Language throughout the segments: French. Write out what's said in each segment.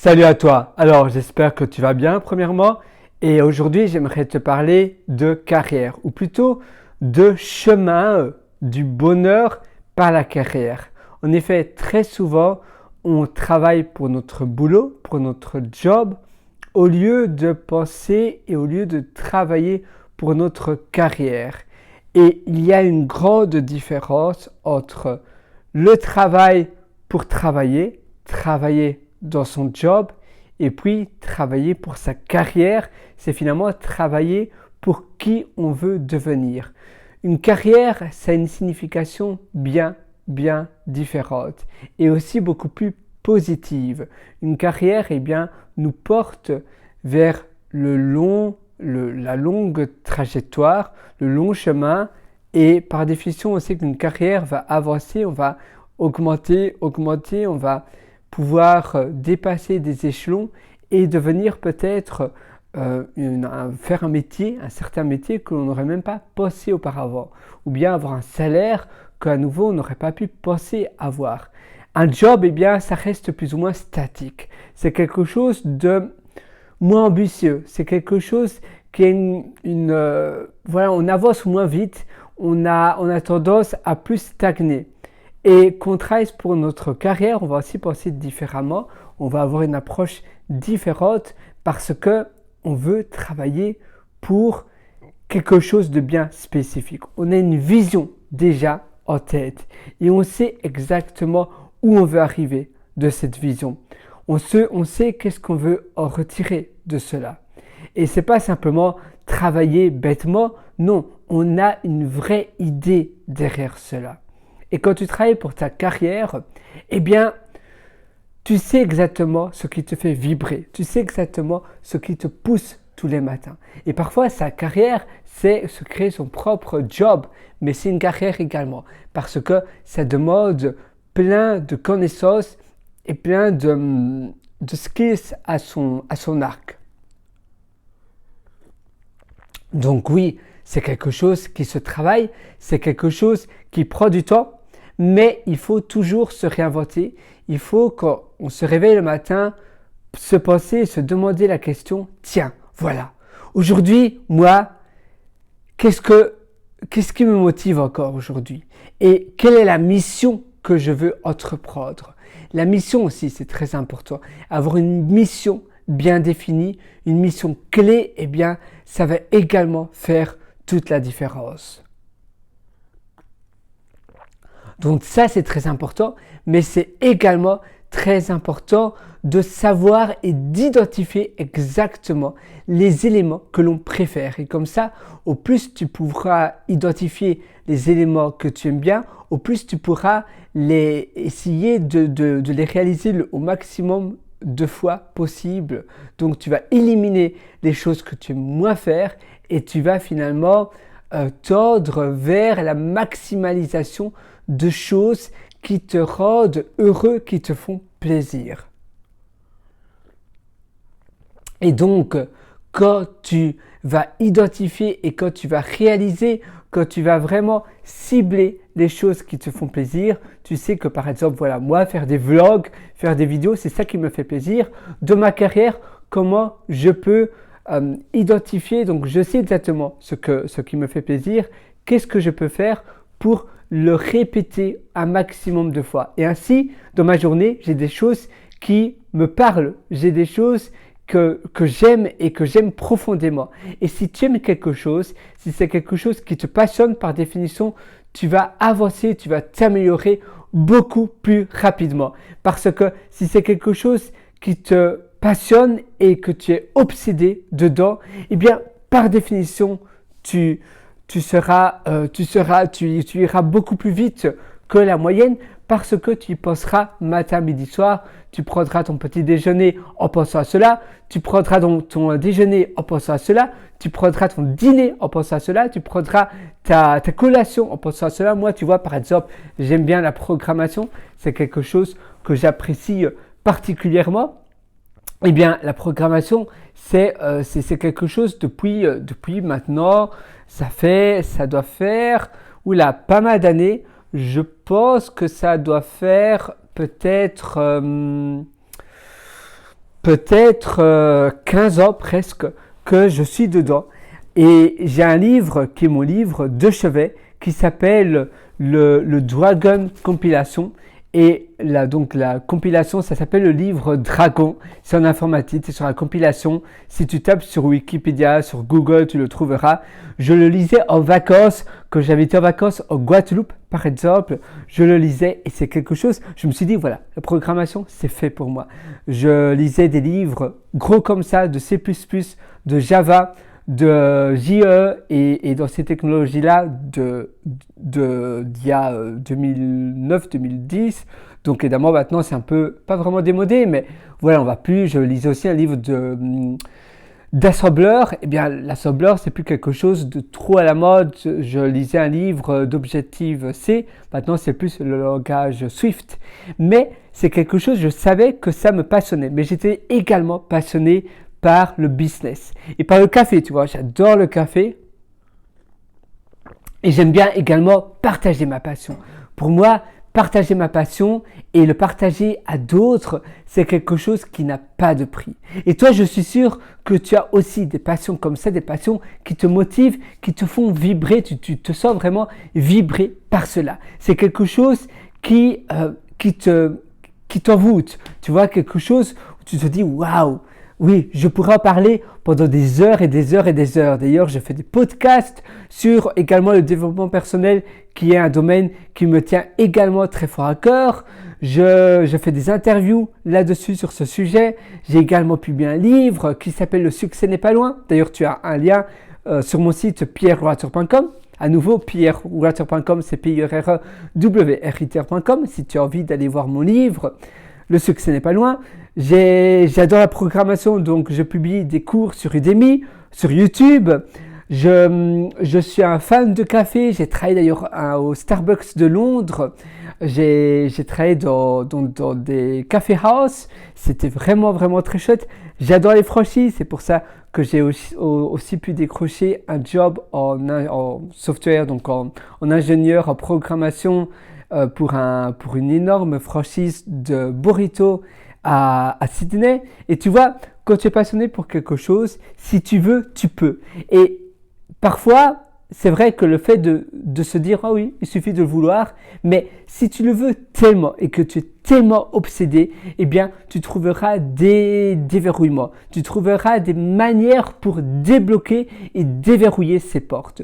Salut à toi. Alors, j'espère que tu vas bien, premièrement. Et aujourd'hui, j'aimerais te parler de carrière, ou plutôt de chemin du bonheur par la carrière. En effet, très souvent, on travaille pour notre boulot, pour notre job, au lieu de penser et au lieu de travailler pour notre carrière. Et il y a une grande différence entre le travail pour travailler, travailler dans son job, et puis travailler pour sa carrière, c'est finalement travailler pour qui on veut devenir. Une carrière, ça a une signification bien différente et aussi beaucoup plus positive. Une carrière, nous porte vers la longue trajectoire, le long chemin, et par définition, on sait qu'une carrière va avancer, on va augmenter, on va pouvoir dépasser des échelons et devenir peut-être faire un certain métier que l'on n'aurait même pas pensé auparavant, ou bien avoir un salaire qu'à nouveau on n'aurait pas pu penser avoir. Un job, ça reste plus ou moins statique. C'est quelque chose de moins ambitieux. C'est quelque chose qui est on avance moins vite. On a tendance à plus stagner. Et qu'on travaille pour notre carrière, on va aussi penser différemment. On va avoir une approche différente parce que on veut travailler pour quelque chose de bien spécifique. On a une vision déjà en tête et on sait exactement où on veut arriver de cette vision. On sait qu'est-ce qu'on veut en retirer de cela. Et c'est pas simplement travailler bêtement, non, on a une vraie idée derrière cela. Et quand tu travailles pour ta carrière, tu sais exactement ce qui te fait vibrer. Tu sais exactement ce qui te pousse tous les matins. Et parfois, sa carrière, c'est se créer son propre job. Mais c'est une carrière également. Parce que ça demande plein de connaissances et plein de skills à son arc. Donc oui, c'est quelque chose qui se travaille, c'est quelque chose qui prend du temps, mais il faut toujours se réinventer. Il faut, quand on se réveille le matin, se penser et se demander la question, tiens, voilà, aujourd'hui, moi, qu'est-ce qui me motive encore aujourd'hui? Et quelle est la mission que je veux entreprendre? La mission aussi, c'est très important. Avoir une mission bien définie, une mission clé, ça va également faire toute la différence. Donc ça, c'est très important, mais c'est également très important de savoir et d'identifier exactement les éléments que l'on préfère. Et comme ça, au plus tu pourras identifier les éléments que tu aimes bien, au plus tu pourras essayer de les réaliser au maximum de fois possible. Donc tu vas éliminer les choses que tu aimes moins faire et tu vas finalement tendre vers la maximalisation de choses qui te rendent heureux, qui te font plaisir. Et donc, quand tu vas identifier et quand tu vas réaliser, quand tu vas vraiment cibler les choses qui te font plaisir, tu sais que par exemple, voilà, moi, faire des vlogs, faire des vidéos, c'est ça qui me fait plaisir. De ma carrière, comment je peux identifier, donc je sais exactement ce qui me fait plaisir, qu'est-ce que je peux faire pour le répéter un maximum de fois. Et ainsi, dans ma journée, j'ai des choses qui me parlent, j'ai des choses que j'aime et que j'aime profondément. Et si tu aimes quelque chose, si c'est quelque chose qui te passionne, par définition, tu vas avancer, tu vas t'améliorer beaucoup plus rapidement. Parce que si c'est quelque chose qui te passionne et que tu es obsédé dedans, par définition, tu iras beaucoup plus vite que la moyenne parce que tu y penseras matin, midi, soir. Tu prendras ton petit déjeuner en pensant à cela. Tu prendras ton déjeuner en pensant à cela. Tu prendras ton dîner en pensant à cela. Tu prendras ta collation en pensant à cela. Moi, tu vois, par exemple, j'aime bien la programmation. C'est quelque chose que j'apprécie particulièrement. La programmation, c'est quelque chose depuis maintenant, ça doit faire, pas mal d'années. Je pense que ça doit faire peut-être peut-être 15 ans presque que je suis dedans. Et j'ai un livre qui est mon livre de chevet qui s'appelle le Dragon Compilation. Et donc la compilation, ça s'appelle le livre Dragon. C'est en informatique, c'est sur la compilation. Si tu tapes sur Wikipédia, sur Google, tu le trouveras. Je le lisais en vacances, quand j'avais été en vacances en Guadeloupe, par exemple. Je le lisais et c'est quelque chose, je me suis dit, voilà, la programmation, c'est fait pour moi. Je lisais des livres gros comme ça, de C++, de Java, de JE et dans ces technologies-là d'il y a 2009-2010. Donc évidemment maintenant c'est un peu, pas vraiment démodé, mais voilà, on va plus. Je lisais aussi un livre d'assembleur. Eh bien l'assembleur c'est plus quelque chose de trop à la mode. Je lisais un livre d'Objective-C, maintenant c'est plus le langage Swift. Mais c'est quelque chose, je savais que ça me passionnait, mais j'étais également passionné par le business et par le café, tu vois, j'adore le café et j'aime bien également partager ma passion. Pour moi, partager ma passion et le partager à d'autres, c'est quelque chose qui n'a pas de prix. Et toi, je suis sûr que tu as aussi des passions comme ça, des passions qui te motivent, qui te font vibrer, tu te sens vraiment vibrer par cela. C'est quelque chose qui t'envoûte, tu vois, quelque chose où tu te dis waouh. Oui, je pourrais en parler pendant des heures et des heures et des heures. D'ailleurs, je fais des podcasts sur également le développement personnel qui est un domaine qui me tient également très fort à cœur. Je fais des interviews là-dessus sur ce sujet. J'ai également publié un livre qui s'appelle Le succès n'est pas loin. D'ailleurs, tu as un lien sur mon site pierrerouateur.com. À nouveau, pierrerouateur.com, c'est pierrerouateur.com si tu as envie d'aller voir mon livre. Le succès n'est pas loin. J'adore la programmation, donc je publie des cours sur Udemy, sur YouTube. Je suis un fan de café. J'ai travaillé d'ailleurs au Starbucks de Londres. J'ai travaillé dans des café house. C'était vraiment, vraiment très chouette. J'adore les franchises. C'est pour ça que j'ai aussi pu décrocher un job en software, donc en ingénieur, en programmation pour une énorme franchise de burrito à Sydney. Et tu vois, quand tu es passionné pour quelque chose, si tu veux, tu peux. Et parfois, c'est vrai que le fait de se dire « Ah oui, il suffit de le vouloir », mais si tu le veux tellement et que tu es tellement obsédé, eh bien, tu trouveras des déverrouillements. Tu trouveras des manières pour débloquer et déverrouiller ces portes.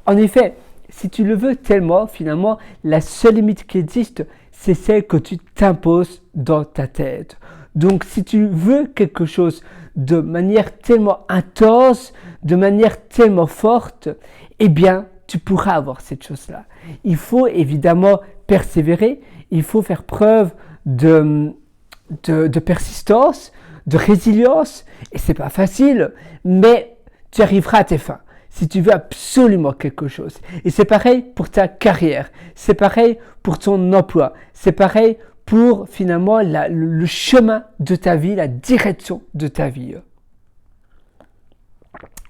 En effet, si tu le veux tellement, finalement, la seule limite qui existe, c'est celle que tu t'imposes dans ta tête. Donc, si tu veux quelque chose de manière tellement intense, de manière tellement forte, eh bien, tu pourras avoir cette chose-là. Il faut évidemment persévérer, il faut faire preuve de persistance, de résilience, et c'est pas facile, mais tu arriveras à tes fins. Si tu veux absolument quelque chose. Et c'est pareil pour ta carrière, c'est pareil pour ton emploi, c'est pareil pour finalement le chemin de ta vie, la direction de ta vie.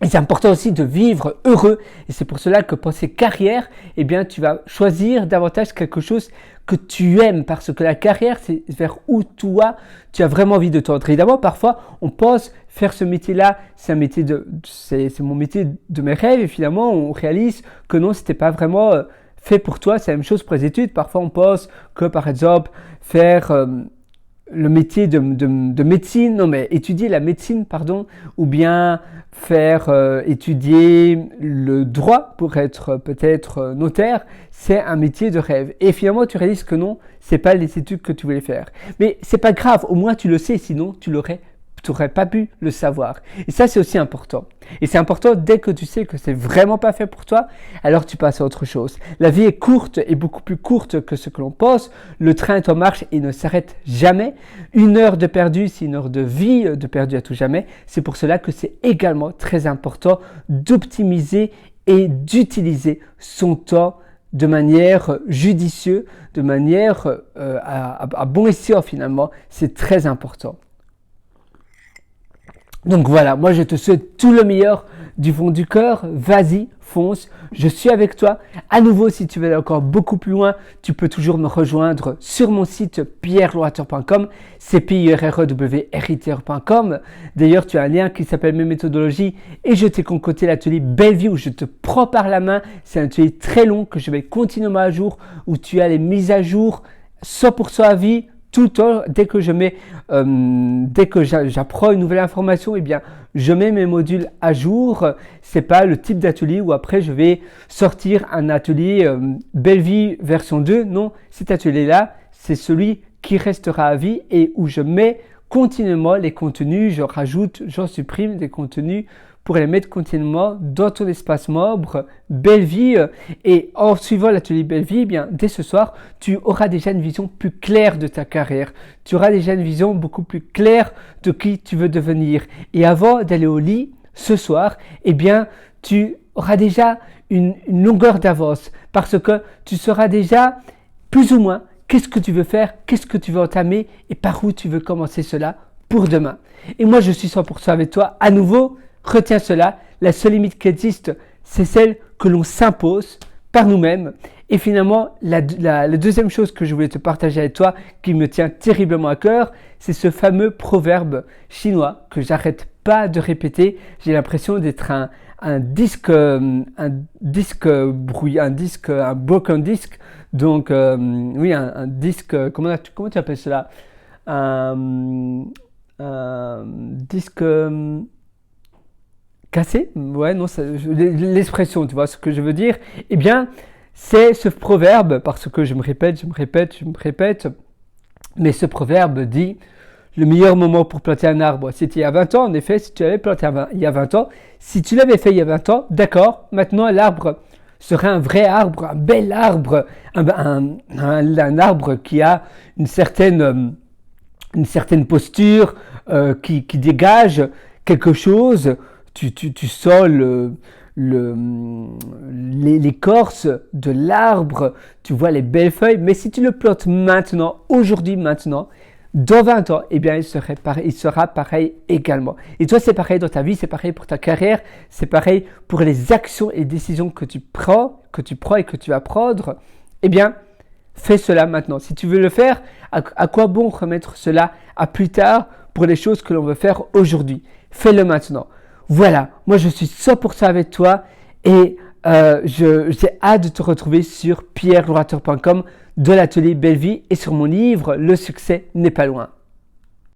Et c'est important aussi de vivre heureux. Et c'est pour cela que penser carrière, eh bien, tu vas choisir davantage quelque chose que tu aimes. Parce que la carrière, c'est vers où toi, tu as vraiment envie de tendre. Évidemment, parfois, on pense faire ce métier-là, c'est mon métier de mes rêves. Et finalement, on réalise que non, c'était pas vraiment fait pour toi. C'est la même chose pour les études. Parfois, on pense que, par exemple, faire le métier de médecine, non mais étudier la médecine, pardon, ou bien faire étudier le droit pour être peut-être notaire, c'est un métier de rêve. Et finalement, tu réalises que non, c'est pas les études que tu voulais faire. Mais c'est pas grave, au moins tu le sais, sinon tu n'aurais pas pu le savoir. Et ça, c'est aussi important. Et c'est important dès que tu sais que c'est vraiment pas fait pour toi, alors tu passes à autre chose. La vie est courte et beaucoup plus courte que ce que l'on pense. Le train est en marche et ne s'arrête jamais. 1 heure de perdu, c'est 1 heure de vie de perdu à tout jamais. C'est pour cela que c'est également très important d'optimiser et d'utiliser son temps de manière judicieuse, de manière à bon escient finalement. C'est très important. Donc voilà, moi je te souhaite tout le meilleur du fond du cœur, vas-y, fonce, je suis avec toi. À nouveau, si tu veux aller encore beaucoup plus loin, tu peux toujours me rejoindre sur mon site pierreloiter.com, c'est pierreloiter.com. D'ailleurs, tu as un lien qui s'appelle Mes méthodologies et je t'ai concocté l'atelier Belle Vie où je te prends par la main. C'est un atelier très long que je vais continuellement à jour, où tu as les mises à jour 100% à vie. Tout le temps, dès que j'apprends une nouvelle information, eh bien, je mets mes modules à jour. C'est pas le type d'atelier où après je vais sortir un atelier Belle Vie version 2. Non, cet atelier-là, c'est celui qui restera à vie et où je mets continuellement les contenus, je rajoute, j'en supprime des contenus pour les mettre continuellement dans ton espace membre Belle Vie. Et en suivant l'atelier Belle Vie, eh bien, dès ce soir, tu auras déjà une vision plus claire de ta carrière. Tu auras déjà une vision beaucoup plus claire de qui tu veux devenir. Et avant d'aller au lit, ce soir, eh bien, tu auras déjà une longueur d'avance parce que tu sauras déjà plus ou moins qu'est-ce que tu veux faire, qu'est-ce que tu veux entamer et par où tu veux commencer cela pour demain. Et moi, je suis 100% avec toi. À nouveau, retiens cela, la seule limite qui existe, c'est celle que l'on s'impose par nous-mêmes. Et finalement, la deuxième chose que je voulais te partager avec toi, qui me tient terriblement à cœur, c'est ce fameux proverbe chinois que j'arrête pas de répéter. J'ai l'impression d'être un broken disc. Donc, oui, un disque, comment tu appelles cela? Un disque cassé? Ouais, non, l'expression, tu vois ce que je veux dire? Eh bien, c'est ce proverbe, parce que je me répète, mais ce proverbe dit: le meilleur moment pour planter un arbre, c'était il y a 20 ans. En effet, si tu l'avais planté il y a 20 ans, si tu l'avais fait il y a 20 ans, d'accord, maintenant l'arbre serait un vrai arbre, un bel arbre, un arbre qui a une certaine posture, qui dégage quelque chose. Tu sens l'écorce de l'arbre, tu vois les belles feuilles, mais si tu le plantes maintenant, aujourd'hui, maintenant, dans 20 ans, eh bien, il sera pareil également. Et toi, c'est pareil dans ta vie, c'est pareil pour ta carrière, c'est pareil pour les actions et décisions que tu prends et que tu vas prendre. Eh bien, fais cela maintenant. Si tu veux le faire, à quoi bon remettre cela à plus tard pour les choses que l'on veut faire aujourd'hui? Fais-le maintenant. Voilà, moi je suis 100% avec toi et j'ai hâte de te retrouver sur pierreloiter.com de l'atelier Belle Vie et sur mon livre Le succès n'est pas loin.